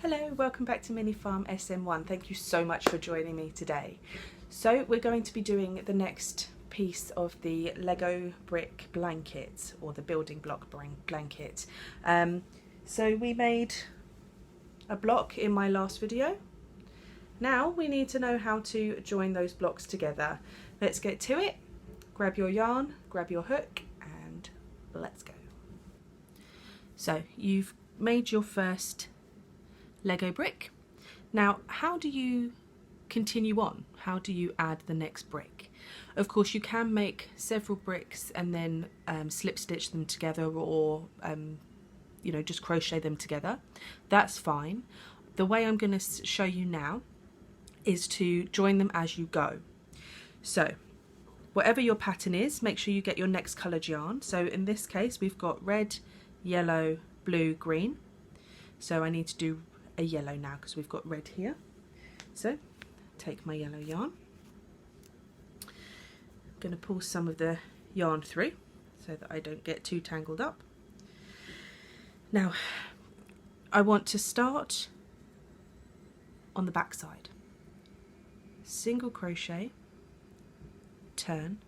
Hello, welcome back to Mini Farm SM1. Thank you so much for joining me today. So we're going to be doing the next piece of the Lego brick blanket, or the building block blanket. So we made a block in my last video. Now we need to know how to join those blocks together. Let's get to it. Grab your yarn, grab your hook, and let's go. So you've made your first Lego brick. Now, how do you continue on? How do you add the next brick? Of course, you can make several bricks and then slip stitch them together, or you know, just crochet them together. That's fine. The way I'm going to show you now is to join them as you go. So whatever your pattern is, make sure you get your next coloured yarn. So in this case we've got red, yellow, blue, green. So I need to do a yellow now because we've got red here. So take my yellow yarn. I'm going to pull some of the yarn through so that I don't get too tangled up. Now I want to start on the back side. Single crochet, turn,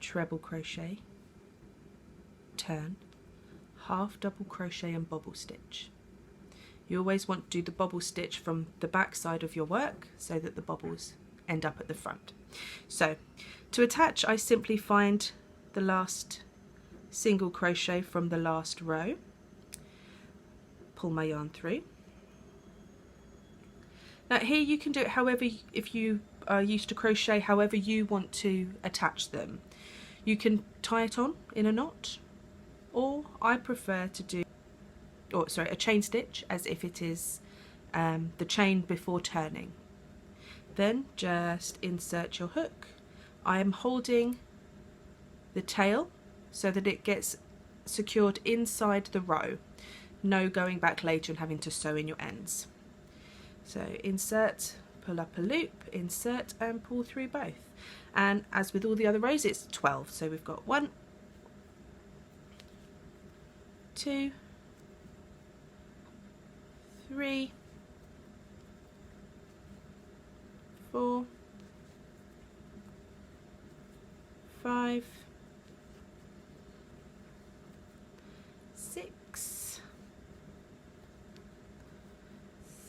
treble crochet, turn, half double crochet and bobble stitch. You always want to do the bobble stitch from the back side of your work so that the bobbles end up at the front. So to attach, I simply find the last single crochet from the last row, pull my yarn through. Now here you can do it however, if you are used to crochet, however you want to attach them. You can tie it on in a knot, or I prefer to do a chain stitch as if it is the chain before turning. Then just insert your hook. I am holding the tail so that it gets secured inside the row. No going back later and having to sew in your ends. So insert, pull up a loop, insert and pull through both. And as with all the other rows, it's 12. So we've got 1, 2, 3, 4, 5, 6,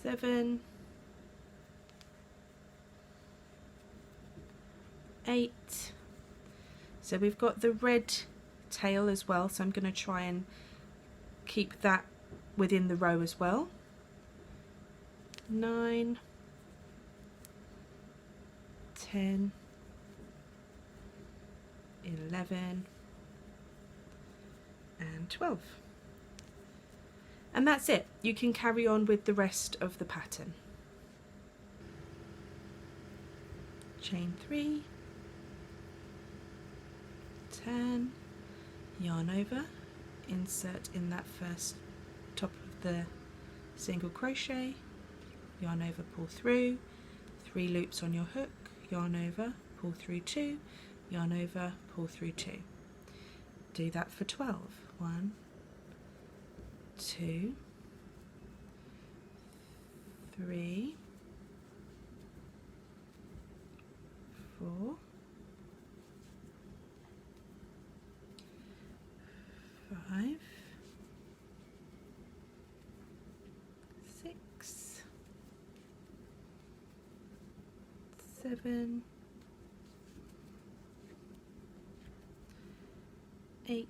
7, 8. So we've got the red tail as well, so I'm going to try and keep that within the row as well. 9, 10, 11 and 12. And that's it. You can carry on with the rest of the pattern. Chain 3, turn, yarn over, insert in that first top of the single crochet, yarn over, pull through, 3 loops on your hook, yarn over, pull through 2, yarn over, pull through 2. Do that for 12. 1, 2, 3, 4, 5, 6, 7, 8,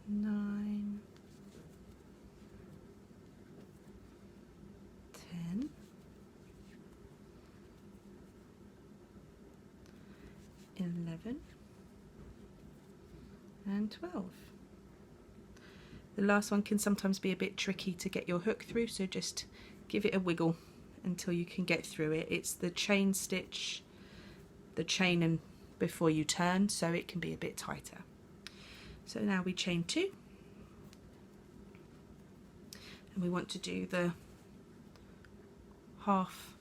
9, 10, 11 and 12. The last one can sometimes be a bit tricky to get your hook through, so just give it a wiggle until you can get through it. It's the chain stitch, the chain and before you turn, so it can be a bit tighter. So now we chain 2, and we want to do the half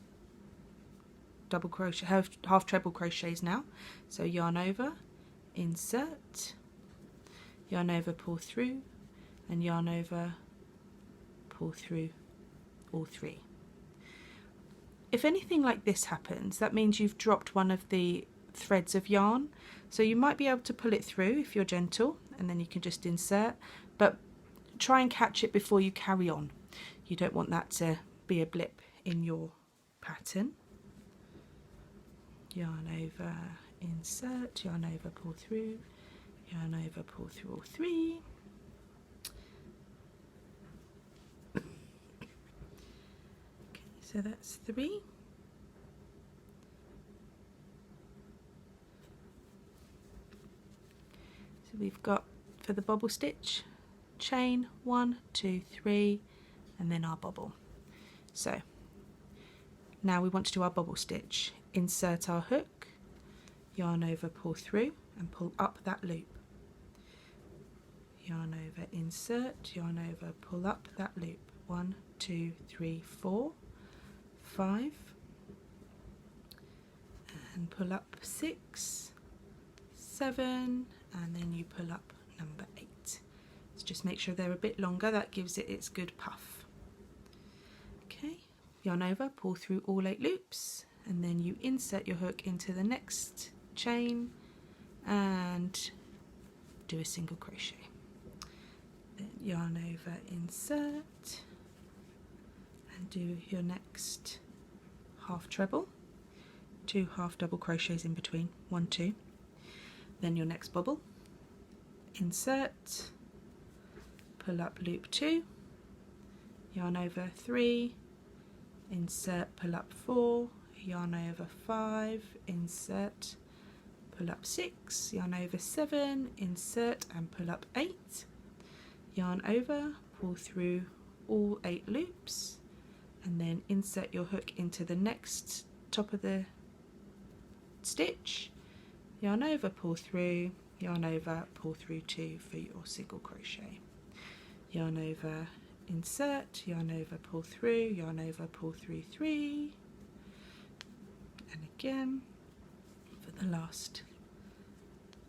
double crochet, half treble crochets now. So yarn over, insert, yarn over, pull through, and yarn over, pull through all 3. If anything like this happens, that means you've dropped one of the threads of yarn, so you might be able to pull it through if you're gentle, and then you can just insert, but try and catch it before you carry on. You don't want that to be a blip in your pattern. Yarn over, insert, yarn over, pull through, yarn over, pull through all 3. Okay, so that's 3. So we've got, for the bobble stitch, chain 1, 2, 3, and then our bobble. So now we want to do our bobble stitch. Insert our hook, yarn over, pull through, and pull up that loop. Yarn over, insert, yarn over, pull up that loop. 1, 2, 3, 4, 5, and pull up 6, 7, and then you pull up number 8. So just make sure they're a bit longer, that gives it its good puff. Okay, yarn over, pull through all 8 loops, and then you insert your hook into the next chain and do a single crochet. Then yarn over, insert, and do your next half treble, 2 half double crochets in between, 1, 2. Then your next bobble, insert, pull up loop 2, yarn over 3, insert, pull up 4, yarn over 5, insert, pull up 6, yarn over 7, insert and pull up 8, yarn over, pull through all 8 loops, and then insert your hook into the next top of the stitch, yarn over, pull through, yarn over, pull through 2 for your single crochet. Yarn over, insert, yarn over, pull through, yarn over, pull through 3, and again for the last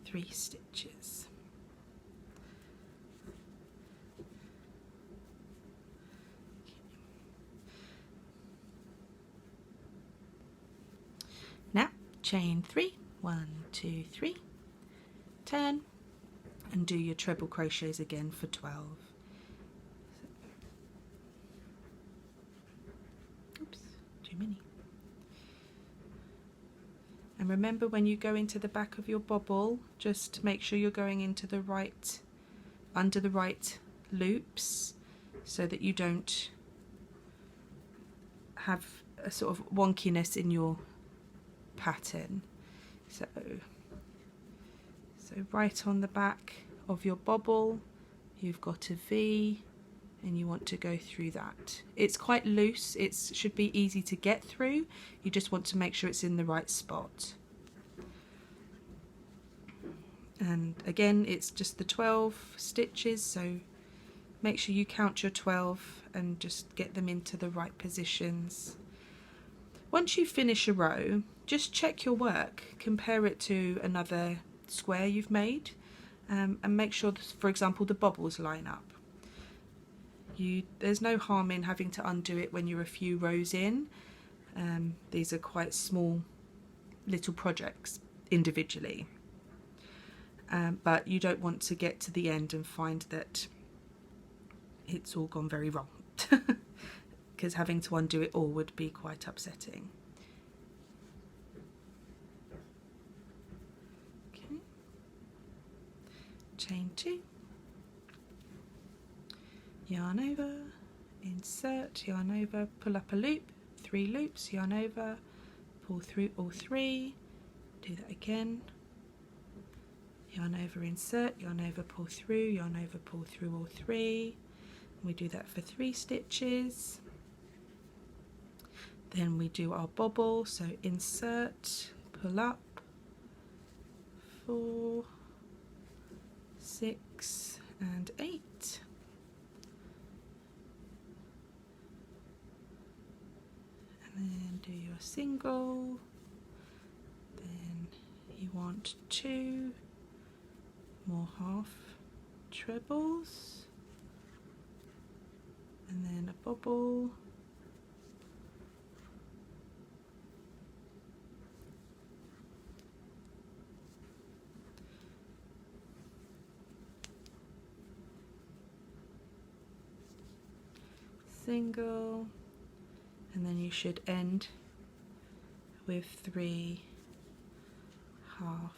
3 stitches. Now chain 3, 1, 2, 3, turn and do your treble crochets again for 12. Oops, too many. And remember, when you go into the back of your bobble, just make sure you're going into the right, under the right loops, so that you don't have a sort of wonkiness in your pattern. So right on the back of your bobble you've got a V, and you want to go through that. It's quite loose, it should be easy to get through, you just want to make sure it's in the right spot. And again, it's just the 12 stitches, so make sure you count your 12 and just get them into the right positions. Once you finish a row, just check your work, compare it to another square you've made, and make sure, for example, the bobbles line up. There's no harm in having to undo it when you're a few rows in. These are quite small little projects individually, but you don't want to get to the end and find that it's all gone very wrong, because having to undo it all would be quite upsetting. Okay, chain 2, yarn over, insert, yarn over, pull up a loop, 3 loops, yarn over, pull through all 3, do that again, yarn over, insert, yarn over, pull through, yarn over, pull through all 3. We do that for 3 stitches. Then we do our bobble, so insert, pull up, 4, 6 and 8. And then do your single. Then you want 2 more half trebles. and then a bobble, single, and then you should end with 3 half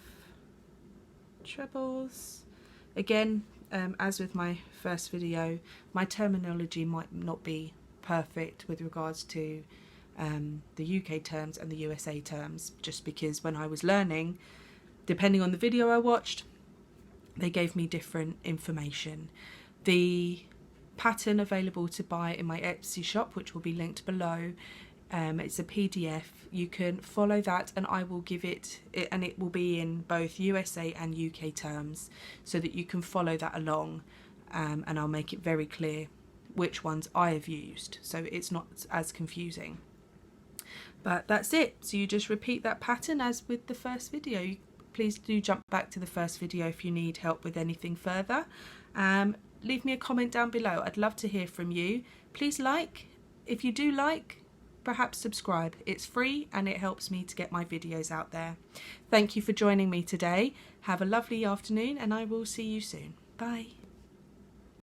trebles. Again, as with my first video, my terminology might not be perfect with regards to the UK terms and the USA terms, just because when I was learning, depending on the video I watched, they gave me different information. The pattern available to buy in my Etsy shop, which will be linked below, it's a PDF. You can follow that and I will give it, and it will be in both USA and UK terms, so that you can follow that along, and I'll make it very clear which ones I have used, so it's not as confusing. But that's it. So you just repeat that pattern as with the first video. Please do jump back to the first video if you need help with anything further. Leave me a comment down below. I'd love to hear from you. Please like. If you do like, perhaps subscribe. It's free and it helps me to get my videos out there. Thank you for joining me today. Have a lovely afternoon and I will see you soon. Bye.